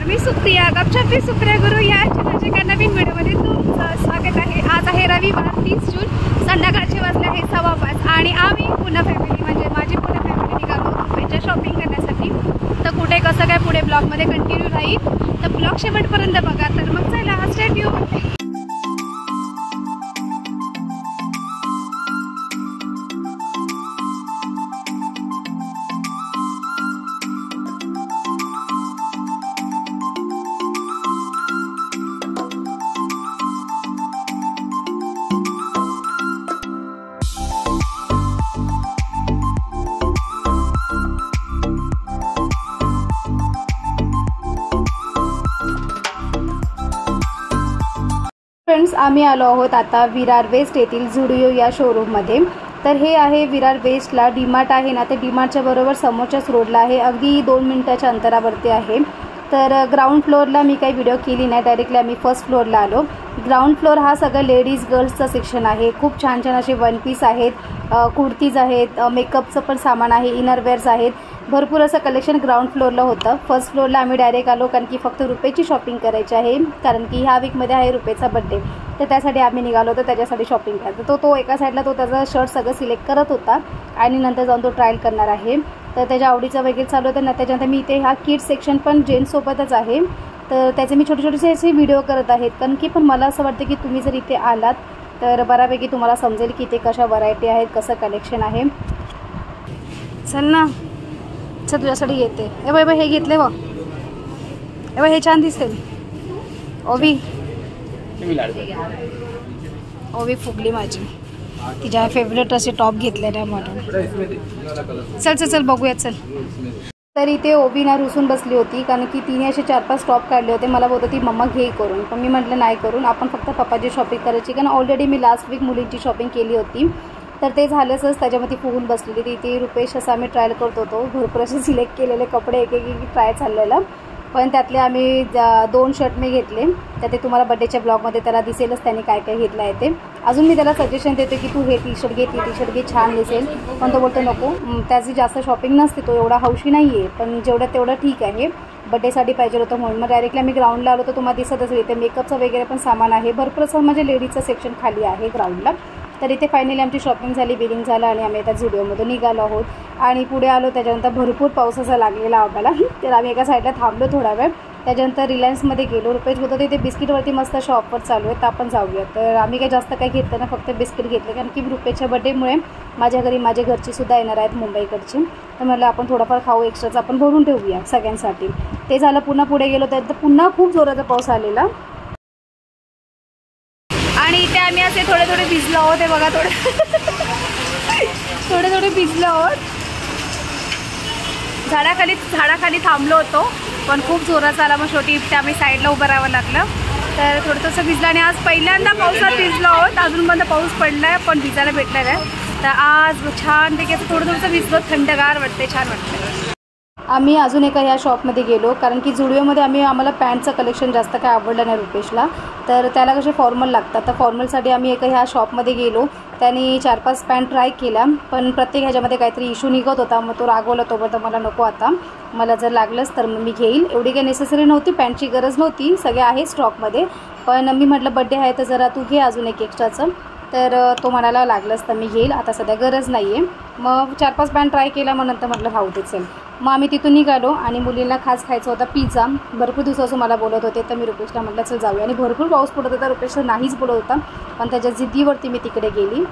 नमस्कार, मी सुप्रिया गपशपी सुप्रिया गुरु या चॅनलच्या एका नवीन व्हिडिओमध्ये तुमचं स्वागत आहे। आज आहे रविवार 30 जून, संध्याकाळचे वाजले आहे 5:15 आणि आम्ही पुन्हा फॅमिली म्हणजे माझी पुन्हा फॅमिली निघालो रुपयाच्या शॉपिंग करण्यासाठी। तर कुठे कसं काय पुढे ब्लॉगमध्ये कंटिन्यू राहील, तर ब्लॉग शेवटपर्यंत बघा। तर मग चला स्टार्ट व्ह्यू फ्रेंड्स, आम्ही आलो आहोत आता विरार वेस्ट येथील झुडिओ या शोरूममध्ये। तर हे आहे विरार वेस्टला डीमार्ट आहे ना, ते डीमार्टच्या बरोबर समोरच्याच रोडला आहे, अगदी 2 मिनिटाच्या अंतरावरती आहे। तर ग्राउंड फ्लोअरला मी काही व्हिडिओ केली नाही, डायरेक्टली आम्ही फर्स्ट फ्लोअरला आलो। ग्राउंड फ्लोअर हा सगळं लेडीज गर्ल्सचा सेक्शन आहे। खूप छान छान असे वन पीस आहेत, कुर्तीज आहेत, मेकअपचं पण सामान आहे, इनरवेअर्स आहेत, भरपूर असं कलेक्शन ग्राउंड फ्लोअरला होतं। फर्स्ट फ्लोअरला आम्ही डायरेक्ट आलो कारण की फक्त रुपयाची शॉपिंग करायची आहे, कारण की ह्या वीकमध्ये आहे रुपयाचा बड्डे, तर त्यासाठी आम्ही निघालो होतो त्याच्यासाठी शॉपिंग करायचं। तो एका साईडला तो त्याचा शर्ट सगळं सिलेक्ट करत होता आणि नंतर जाऊन तो ट्रायल करणार आहे, तर त्याच्या आवडीचं वगैरे चालू होतं ना। त्याच्यानंतर मी इथे हा किड्स सेक्शन पण जेंट्ससोबतच आहे, तर त्याचे मी छोटे छोटेसे असे व्हिडिओ करत आहेत, कारण की पण मला असं वाटतं की तुम्ही जर इथे आलात तर बऱ्यापैकी तुम्हाला समजेल की इथे कशा व्हरायटी आहेत, कसं कलेक्शन आहे। चल ना, चल तुझ्यासाठी येते। ए बाय हे घेतले बघ, ए बाय हे छान दिसेल। ओवी फुगली माझी, तिच्या फेवरेट असे टॉप घेतले नाही म्हणून। चल चल चल बघूया चल। तर इथे ओवी ना रुसून बसली होती, कारण की तिने असे 4-5 टॉप काढले होते। मला बोलत होती मम्मा घे करून, पण मी म्हटलं नाही करून, आपण फक्त पप्पाची शॉपिंग करायची, कारण ऑलरेडी मी लास्ट वीक मुलींची शॉपिंग केली होती। तर ते झालंच, त्याच्यामध्ये फुगून बसलेली ती। इथे रुपेश असं आम्ही ट्रायल करत होतो, भरपूर असे सिलेक्ट केलेले कपडे एक ट्राय चाललेलं, पण त्यातले आम्ही 2 शर्ट मी घेतले। तर ते तुम्हाला बड्डेच्या ब्लॉगमध्ये त्याला दिसेलच त्यांनी काय काय घेतलं आहे ते। अजून मी त्याला सजेशन देते की तू हे टी शर्ट घे, टी शर्ट घे, छान दिसेल, पण तो बोलतो नको, त्याची जास्त शॉपिंग नसते, तो एवढा हौशी नाही आहे, पण जेवढं तेवढं ठीक आहे, बड्डेसाठी पाहिजे होतं म्हणून। मग डायरेक्टली आम्ही ग्राउंडला आलो, तर तुम्हाला दिसत असेल इथे मेकअपचं वगैरे पण सामान आहे, भरपूर असं म्हणजे लेडीजचं सेक्शन खाली आहे ग्राउंडला। तर इथे फायनली आमची शॉपिंग झाली, बिलिंग झालं आणि आम्ही आता झुडिओमधून निघालो आहोत आणि पुढे आलो। त्याच्यानंतर भरपूर पाऊस असा लागलेला आम्हाला, तर आम्ही एका साईडला थांबलो थोडा वेळ। त्याच्यानंतर रिलायन्समध्ये गेलो, रुपेश होतं तिथे बिस्किटवरती मस्त अशा ऑफर चालू आहेत, तर आपण जाऊया। तर आम्ही काही जास्त काही घेतलं ना, फक्त बिस्किट घेतले, कारण की रुपेशच्या बड्डेमुळे माझ्या घरी माझे घरचीसुद्धा येणार आहेत मुंबईकडची, तर म्हटलं आपण थोडंफार खाऊ एक्स्ट्राचं आपण भरून ठेवूया सगळ्यांसाठी। ते झालं, पुन्हा पुढे गेलो तर पुन्हा खूप जोराचा पाऊस आलेला आणि इथे आम्ही असे थोडे थोडे भिजलो आहोत, हे बघा थोडे भिजलो आहोत। झाडाखाली थांबलो होतो, पण खूप जोराचा आला, मग शेवटी इथे आम्ही साईडला उभं राहावं लागलं। तर थोडंसं भिजलं आणि आज पहिल्यांदा पावसात भिजलो आहोत, अजूनपर्यंत पाऊस पडला आहे पण भिजायला भेटलेलं आहे। तर आज छानपैकी असं थोडंसं भिजलो, थंडगार वाटते, छान वाटतं। आम्ही अजून एका ह्या शॉपमध्ये गेलो, कारण की झुडिओमध्ये आम्हाला पॅन्टचं कलेक्शन जास्त काय आवडलं नाही रुपेशला, तर त्याला कसे फॉर्मल लागतात, तर फॉर्मलसाठी आम्ही एका ह्या शॉपमध्ये गेलो। त्यांनी 4-5 पॅन्ट ट्राय केला, पण प्रत्येक ह्याच्यामध्ये काहीतरी इश्यू निघत होता, मग तो रागवला, तोपर्यंत मला नको, आता मला जर लागलंच तर मग मी घेईल, एवढी काही नेसेसरी नव्हती, पॅन्टची गरज नव्हती, सगळे आहे स्टॉकमध्ये, पण मी म्हटलं बड्डे आहे तर जरा तू घे अजून एक एक्स्ट्राचं, तर तो म्हणाला लागलंच तर मी घेईल, आता सध्या गरज नाही आहे। मग 4-5 पॅन्ट ट्राय केला, मग नंतर म्हटलं राहू दे चल। मग आम्ही तिथून निघालो आणि मुलींना खास खायचा होता पिझ्झा, भरपूर दिवसापासून मला बोलत होते, तर मी रुपेशला म्हटलं चल जाऊया, आणि भरपूर पाऊस पडत होता, रुपेशला नाहीच बोलत होता, पण त्याच्या जिद्दीवरती मी तिकडे गेली।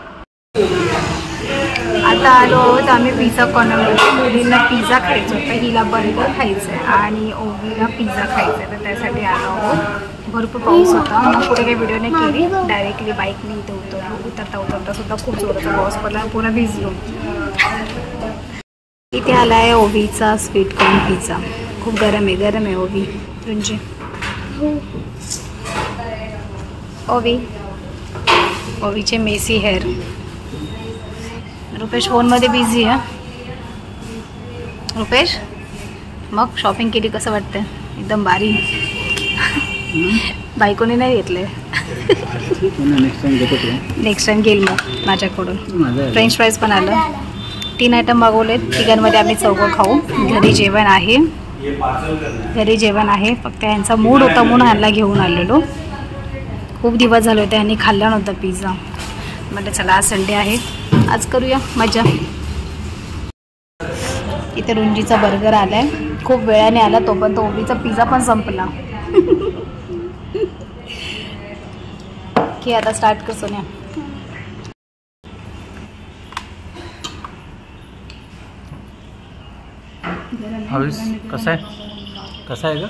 आता आलो आहोत आम्ही पिझ्झा कॉर्नरमध्ये, मुलींना पिझ्झा खायचं होतं, हिला बर्गर खायचं आहे आणि ओवीला पिझ्झा खायचं आहे, तर त्यासाठी आलो आहोत। भरपूर पाऊस होता, मग पुढे काही व्हिडिओ नाही केली, डायरेक्टली बाईकने इथे उतरता सुद्धा खूप जोराचा पाऊस पडला, पुन्हा भिजलो। इथे आला आहे ओवीचा स्वीट कॉर्न पिझ्झा, खूप गरम आहे ओवी तुझे। ओवीचे मेसी हेअर। रुपेश फोनमध्ये बिझी आहे। रुपेश, मग शॉपिंग केली, कसं वाटतं? एकदम भारी। बायकोने नाही घेतले, नेक्स्ट टाइम घेईल मग माझ्याकडून। फ्रेंच फ्राईज पण आलं, 3 आयटम मागवलेत, तिघांमध्ये आम्ही 4 खाऊ, घरी जेवण आहे। घरी जेवण आहे, फक्त यांचा मूड होता म्हणून ह्यांना घेऊन आलेलो. खूप दिवस झाले होते आणि खाल्ला नव्हता पिझ्झा. म्हणजे चला आज संडे आहे, आज करूया मजा. इथे रुंजीचा बर्गर आलाय, खूप वेळाने आला तो, पण तो ओबीचा पिझ्झा पण संपला. की आता स्टार्ट कर सोन्या. कसा आहे ग?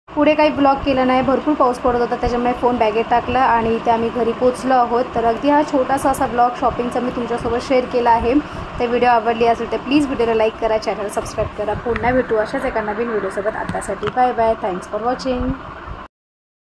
पुढे काही ब्लॉग केला नाही, भरपूर पाऊस पडत होता, त्याच्यामुळे फोन बॅगेत टाकला आणि इथे आम्ही घरी पोचलो आहोत. तर अगदी हा छोटासा असा ब्लॉग शॉपिंगचा मी तुमच्यासोबत शेअर केला आहे. ते व्हिडिओ आवडली असेल तर प्लीज व्हिडिओला लाईक करा, चॅनल सबस्क्राईब करा. पुन्हा भेटू अशाच एका नवीन व्हिडिओसोबत. आतासाठी bye bye. Thanks for watching.